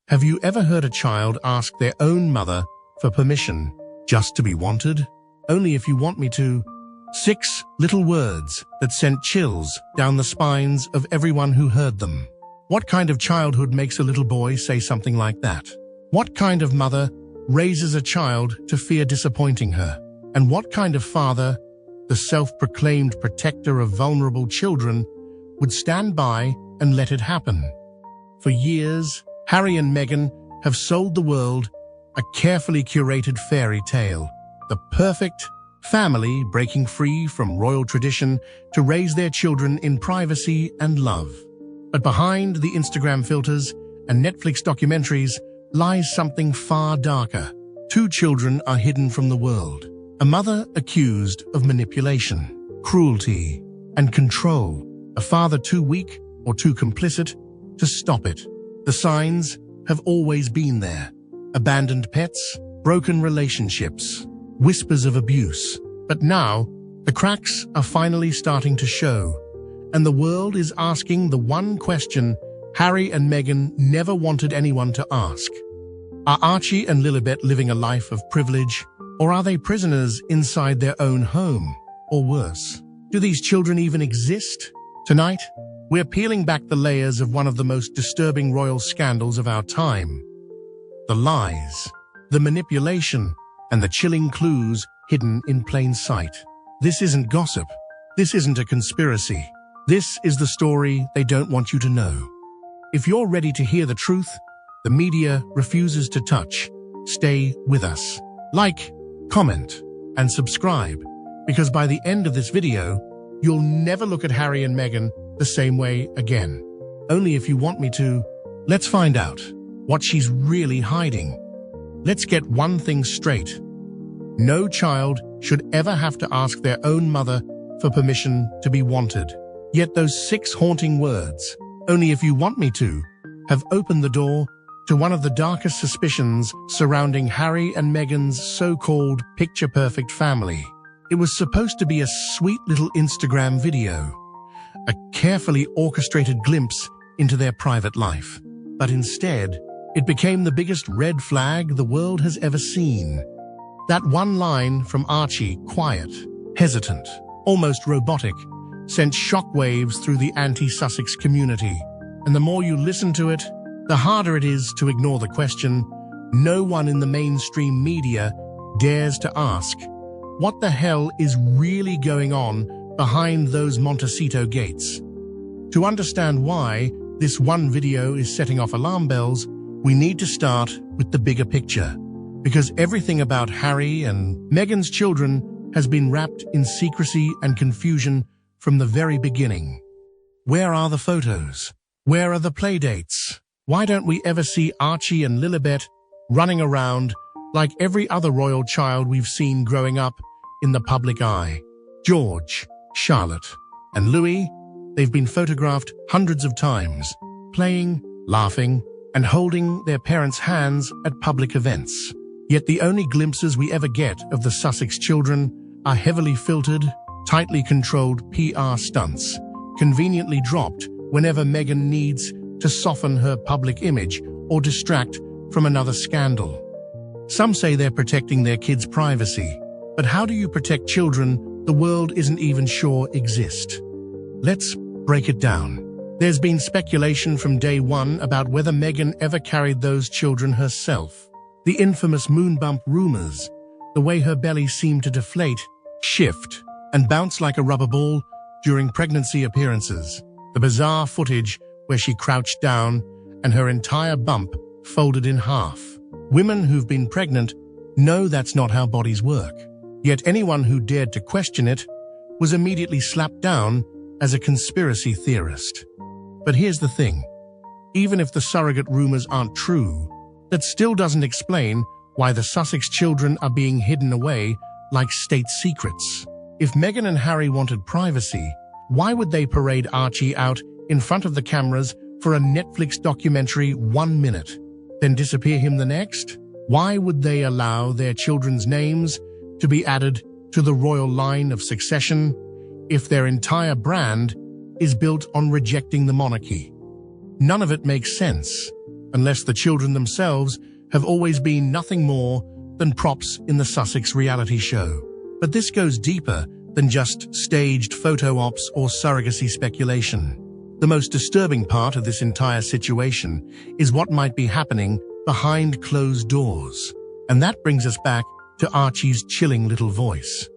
Have you ever heard a child ask their own mother for permission just to be wanted? Only if you want me to. 6 little words that sent chills down the spines of everyone who heard them. What kind of childhood makes a little boy say something like that? What kind of mother raises a child to fear disappointing her? And what kind of father, the self-proclaimed protector of vulnerable children, would stand by and let it happen? For years, Harry and Meghan have sold the world a carefully curated fairy tale, the perfect family breaking free from royal tradition to raise their children in privacy and love. But behind the Instagram filters and Netflix documentaries lies something far darker. 2 children are hidden from the world. A mother accused of manipulation, cruelty, and control. A father too weak or too complicit to stop it. The signs have always been there. Abandoned pets, broken relationships, whispers of abuse. But now, the cracks are finally starting to show, and the world is asking the one question Harry and Meghan never wanted anyone to ask. Are Archie and Lilibet living a life of privilege, or are they prisoners inside their own home? Or worse, do these children even exist? Tonight, we're peeling back the layers of one of the most disturbing royal scandals of our time. The lies, the manipulation, and the chilling clues hidden in plain sight. This isn't gossip. This isn't a conspiracy. This is the story they don't want you to know. If you're ready to hear the truth the media refuses to touch, stay with us. Like, comment, and subscribe, because by the end of this video, you'll never look at Harry and Meghan the same way again. Only if you want me to. Let's find out what she's really hiding. Let's get one thing straight. No child should ever have to ask their own mother for permission to be wanted. Yet those 6 haunting words, "only if you want me to," have opened the door to one of the darkest suspicions surrounding Harry and Meghan's so-called picture-perfect family. It was supposed to be a sweet little Instagram video, a carefully orchestrated glimpse into their private life. But instead, it became the biggest red flag the world has ever seen. That one line from Archie, quiet, hesitant, almost robotic, sent shockwaves through the anti-Sussex community. And the more you listen to it, the harder it is to ignore the question no one in the mainstream media dares to ask. What the hell is really going on behind those Montecito gates? To understand why this one video is setting off alarm bells, we need to start with the bigger picture. Because everything about Harry and Meghan's children has been wrapped in secrecy and confusion from the very beginning. Where are the photos? Where are the playdates? Why don't we ever see Archie and Lilibet running around like every other royal child we've seen growing up in the public eye? George, Charlotte, and Louis, they've been photographed hundreds of times, playing, laughing, and holding their parents' hands at public events. Yet the only glimpses we ever get of the Sussex children are heavily filtered, tightly controlled PR stunts, conveniently dropped whenever Meghan needs to soften her public image or distract from another scandal. Some say they're protecting their kids' privacy, but how do you protect children the world isn't even sure exist? Let's break it down. There's been speculation from day one about whether Meghan ever carried those children herself. The infamous moon bump rumors, the way her belly seemed to deflate, shift, and bounce like a rubber ball during pregnancy appearances. The bizarre footage where she crouched down and her entire bump folded in half. Women who've been pregnant know that's not how bodies work. Yet anyone who dared to question it was immediately slapped down as a conspiracy theorist. But here's the thing. Even if the surrogate rumors aren't true, that still doesn't explain why the Sussex children are being hidden away like state secrets. If Meghan and Harry wanted privacy, why would they parade Archie out in front of the cameras for a Netflix documentary 1 minute, then disappear him the next? Why would they allow their children's names to be added to the royal line of succession if their entire brand is built on rejecting the monarchy? None of it makes sense. unless the children themselves have always been nothing more than props in the Sussex reality show. But this goes deeper than just staged photo ops or surrogacy speculation. The most disturbing part of this entire situation is what might be happening behind closed doors. And that brings us back to Archie's chilling little voice.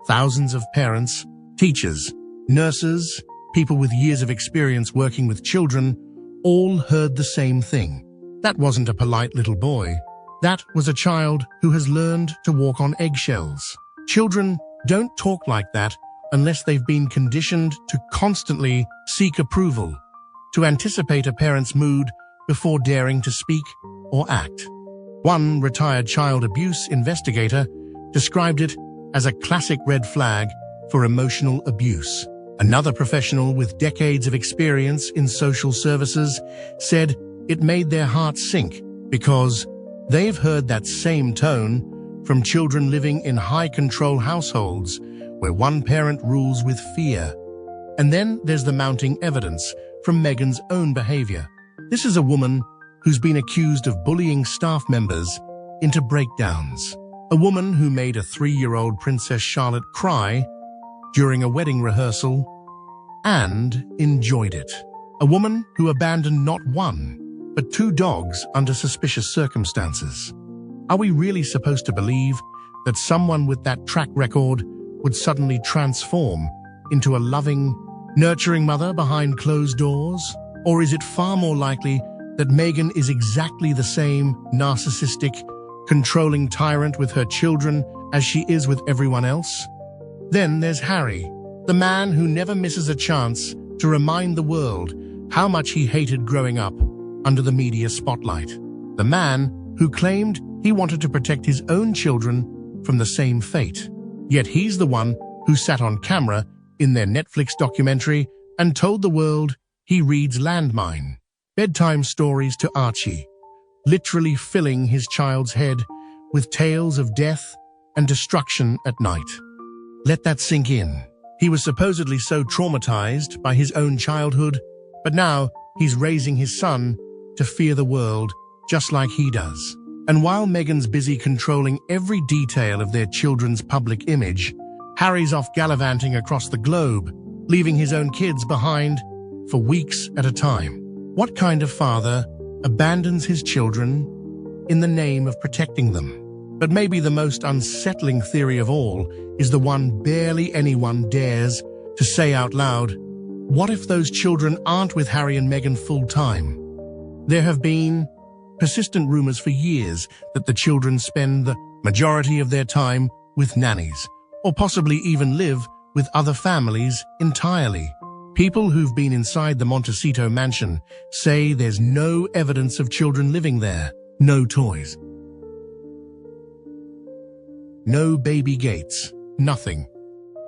Thousands of parents, teachers, nurses, people with years of experience working with children, all heard the same thing. That wasn't a polite little boy. That was a child who has learned to walk on eggshells. Children don't talk like that unless they've been conditioned to constantly seek approval, to anticipate a parent's mood before daring to speak or act. One retired child abuse investigator described it as a classic red flag for emotional abuse. Another professional with decades of experience in social services said it made their hearts sink because they've heard that same tone from children living in high-control households where one parent rules with fear. And then there's the mounting evidence from Meghan's own behavior. This is a woman who's been accused of bullying staff members into breakdowns. A woman who made a 3-year-old Princess Charlotte cry during a wedding rehearsal and enjoyed it. A woman who abandoned not one, but 2 dogs under suspicious circumstances. Are we really supposed to believe that someone with that track record would suddenly transform into a loving, nurturing mother behind closed doors? Or is it far more likely that Meghan is exactly the same narcissistic, controlling tyrant with her children as she is with everyone else? Then there's Harry, the man who never misses a chance to remind the world how much he hated growing up under the media spotlight. The man who claimed he wanted to protect his own children from the same fate. Yet he's the one who sat on camera in their Netflix documentary and told the world he reads Landmine, bedtime stories to Archie, literally filling his child's head with tales of death and destruction at night. Let that sink in. He was supposedly so traumatized by his own childhood, but now he's raising his son to fear the world just like he does. And while Meghan's busy controlling every detail of their children's public image, Harry's off gallivanting across the globe, leaving his own kids behind for weeks at a time. What kind of father abandons his children in the name of protecting them? But maybe the most unsettling theory of all is the one barely anyone dares to say out loud. What if those children aren't with Harry and Meghan full-time? There have been persistent rumors for years that the children spend the majority of their time with nannies, or possibly even live with other families entirely. People who've been inside the Montecito mansion say there's no evidence of children living there. No toys. No baby gates. Nothing.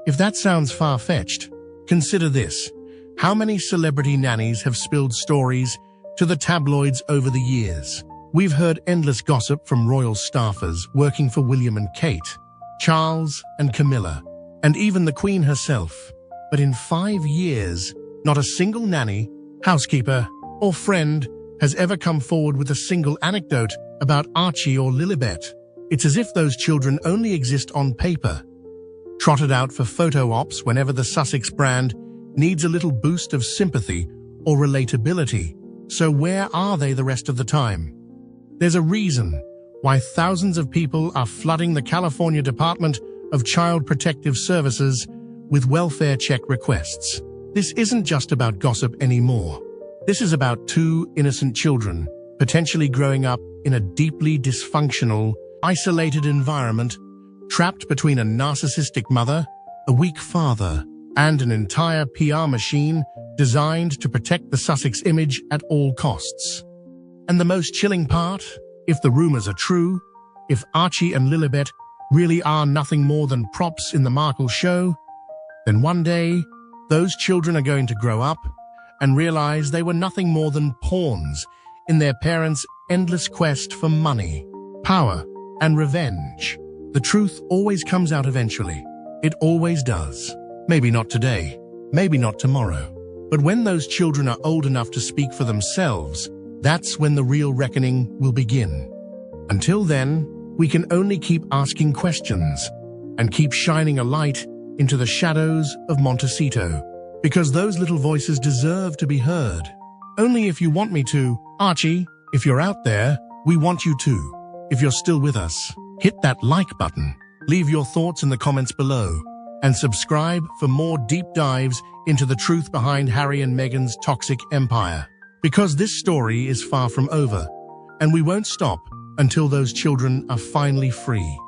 If that sounds far-fetched, consider this. How many celebrity nannies have spilled stories to the tabloids over the years? We've heard endless gossip from royal staffers working for William and Kate, Charles and Camilla, and even the Queen herself. But in 5 years, not a single nanny, housekeeper, or friend has ever come forward with a single anecdote about Archie or Lilibet. It's as if those children only exist on paper, trotted out for photo ops whenever the Sussex brand needs a little boost of sympathy or relatability. So where are they the rest of the time? There's a reason why thousands of people are flooding the California Department of Child Protective Services with welfare check requests. This isn't just about gossip anymore. This is about 2 innocent children potentially growing up in a deeply dysfunctional, isolated environment, trapped between a narcissistic mother, a weak father, and an entire PR machine designed to protect the Sussex image at all costs. And the most chilling part, if the rumors are true, if Archie and Lilibet really are nothing more than props in the Markle show, then one day, those children are going to grow up and realize they were nothing more than pawns in their parents' endless quest for money, power, and revenge. The truth always comes out eventually. It always does. Maybe not today, maybe not tomorrow. But when those children are old enough to speak for themselves, That's when the real reckoning will begin. Until then, we can only keep asking questions and keep shining a light into the shadows of Montecito, because those little voices deserve to be heard. Only if you want me to. Archie, if you're out there, we want you to. If you're still with us, hit that like button, leave your thoughts in the comments below, and subscribe for more deep dives into the truth behind Harry and Meghan's toxic empire. Because this story is far from over, and we won't stop until those children are finally free.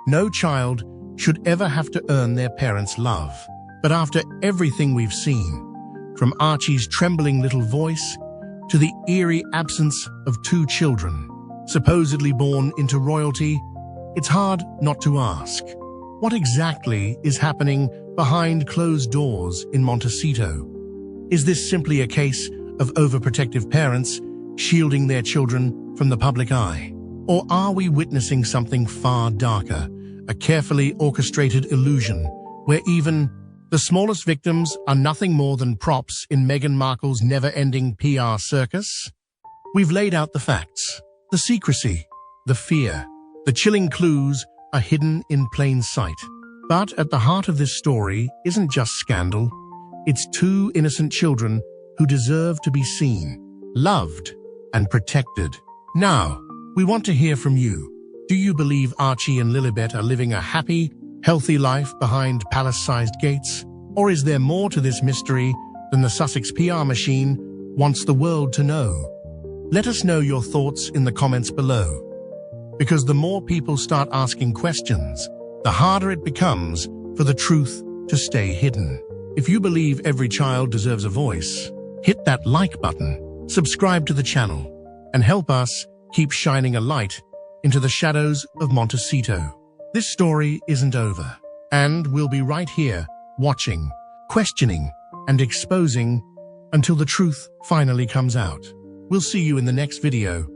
No child should ever have to earn their parents' love. But after everything we've seen, from Archie's trembling little voice to the eerie absence of two children, supposedly born into royalty, it's hard not to ask, what exactly is happening behind closed doors in Montecito? Is this simply a case of overprotective parents shielding their children from the public eye? Or are we witnessing something far darker, a carefully orchestrated illusion where even the smallest victims are nothing more than props in Meghan Markle's never-ending PR circus? We've laid out the facts, the secrecy, the fear. The chilling clues are hidden in plain sight. But at the heart of this story isn't just scandal. It's two innocent children who deserve to be seen, loved, and protected. Now, we want to hear from you. Do you believe Archie and Lilibet are living a happy, healthy life behind palace-sized gates? Or is there more to this mystery than the Sussex PR machine wants the world to know? Let us know your thoughts in the comments below. Because the more people start asking questions, the harder it becomes for the truth to stay hidden. If you believe every child deserves a voice, hit that like button, subscribe to the channel, and help us keep shining a light into the shadows of Montecito. This story isn't over, and we'll be right here, watching, questioning, and exposing until the truth finally comes out. We'll see you in the next video.